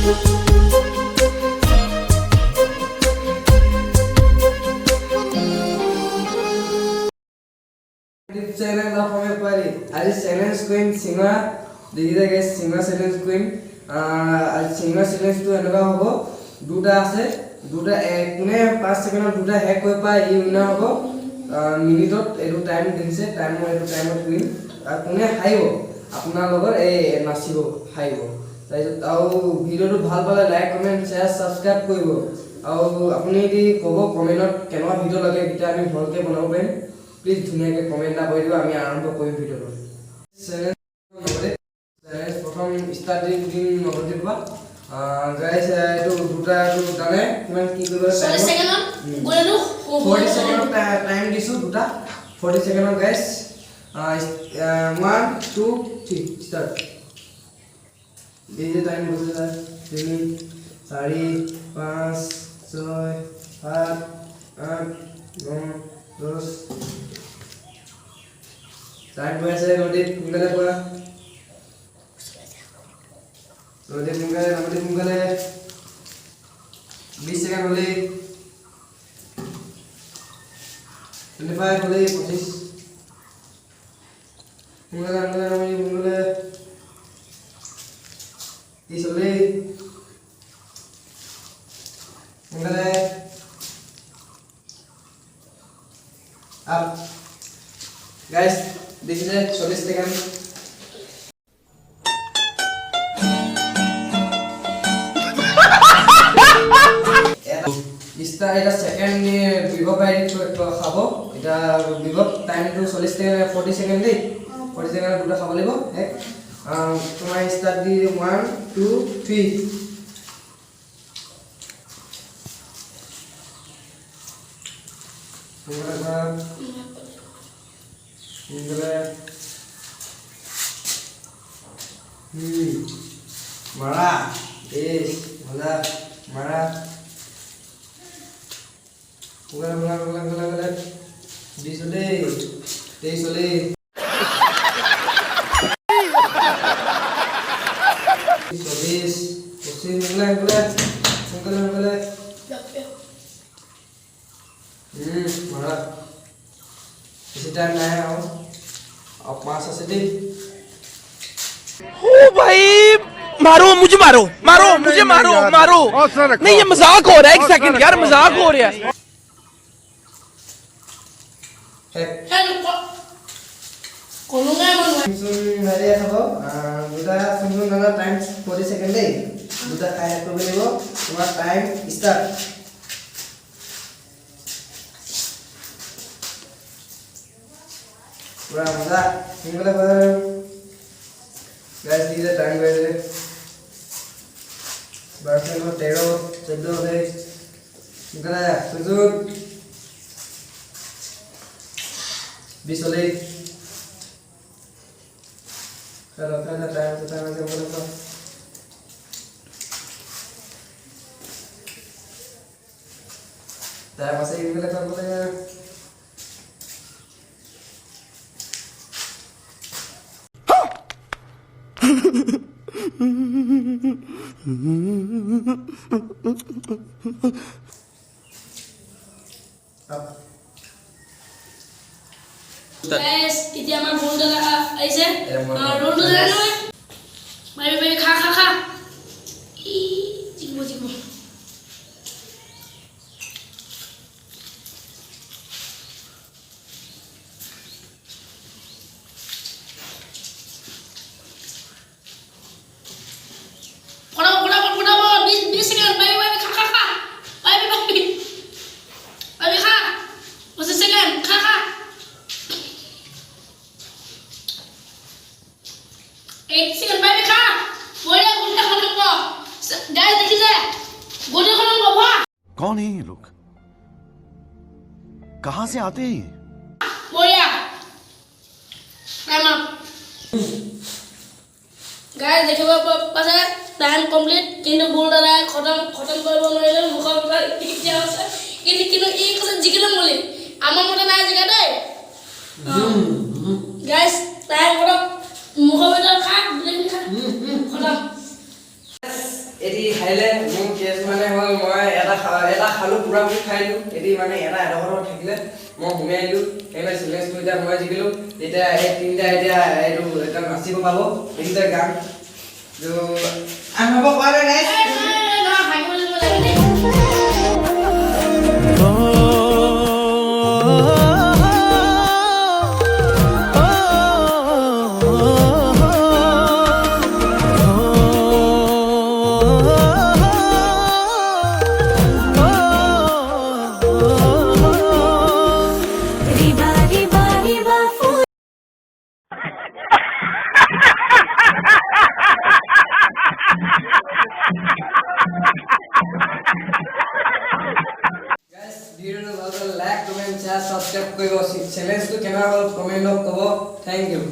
channel of our party. As challenge queen singer, the guys singer challenge queen. As singer challenge to another hobo. Duda ase, Duda kune 5 second Duda hack hoy pa ei winner hobo. Minute edu time dinse time edu time queen. Kune haibo. Apnar logor ei nasibo haibo. তাৰপিছত আৰু ভিডিওটো ভাল পালে like comment share subscribe কৰিব আৰু আপুনি যদি ক'ব কমেন্টত কেনেকুৱা ভিডিও লাগে তেতিয়া আমি ভালকৈ বনাব পাৰিম প্লিজ ধুনীয়াকৈ কমেন্ট এটা কৰি দিব আমি আৰম্ভ কৰিম ভিডিওটো চ্যালেঞ্জ প্ৰথম ষ্টাৰ্ট দিম নগদি কোৱা গাইস এইটো দুটা জানে কিমান কি কৰিব 40 সেকেন্ডত গলেনো 40 সেকেন্ডত টাইম দিছো দুটা 40 সেকেন্ডত গাইস 1 2 3 স্টার্ট ये टाइम बचे है 3 4 5 6 7 8 9 10 टाइम बचे नोटे मुंगले पर नोटे मुंगले 20 सेकंड होले 25 होले 25 मुंगले इसले मुंगले अब गाइस देखिए 40 सेकंड इस्ता এটা সেকেন্ড বিভব বাইরে খাবো এটা বিভব টাইম টু 40 সেকেন্ড 40 সেকেন্ড দেই 40 সেকেন্ড দুটা খাব লাগিব এক তোমার স্টার্ট দি 1 2 3 मारा देश भला मारा गला 20 होले 23 होले 20 मुंगले मारा इसी टाइम ना है अब 5 से दे ओ भाई मारो मुझे मारो नहीं ये मजाक हो रहा है एक सेकंड यार मजाक हो रहा है कोलुंगा मन हरे हबो दुटा सुंदर नला टाइम 40 सेकंड दे दुटा खाय करबे लेबो तुम्हार टाइम स्टार्ट पूरा मजा सिंगल पर गाइस दीजिए टाइम बैठे बैठने को 13 14 है निकला सुजुन 20 होले चलो टाइम से बोलो तो टाइम से ही बोले कर बोले guys itu yang mau bunda lah aise rondo jalan mari kha cikgu Pura 20 second bye kha bye kha masih second kha एक सेकंड भाई खा बोले गुंडा खत्म को गाइस देखिए गुंडा खत्म को भा कौन है ये लोग कहां से आते हैं ये बोले टाइम अप गाइस देखिए पास टाइम कंप्लीट किंतु बोल रहा है खत्म करबो नइले मुखर কথা কি আছে কিন্তু এই কথা জিকিলাম বলে আমার মতে না জিগা দেই গাইস টাইম করো মুখবেটা খা খতম এটি খাইলে মোৰ কেছ মানে হ'ল মই এটা খালোঁ পুৰাপুৰি খাই দিলোঁ এটি মানে এডোখৰ থাকিলে মই সোমাই দিলোঁ সেইবাবে চেলেঞ্জটো এতিয়া মই জিকিলোঁ এতিয়া এই তিনিটা এতিয়া এইটো এটা নাচিব পাব এইকেইটা গান আৰম্ভ কৰা গাইছ ভিডিওটো ভাল লাগিলে লাইক কমেণ্ট শ্বেয়াৰ ছাবস্ক্ৰাইব কৰিব চেলেঞ্জটো কেনেকুৱা হ'ল কমেণ্টত ক'ব থেংক ইউ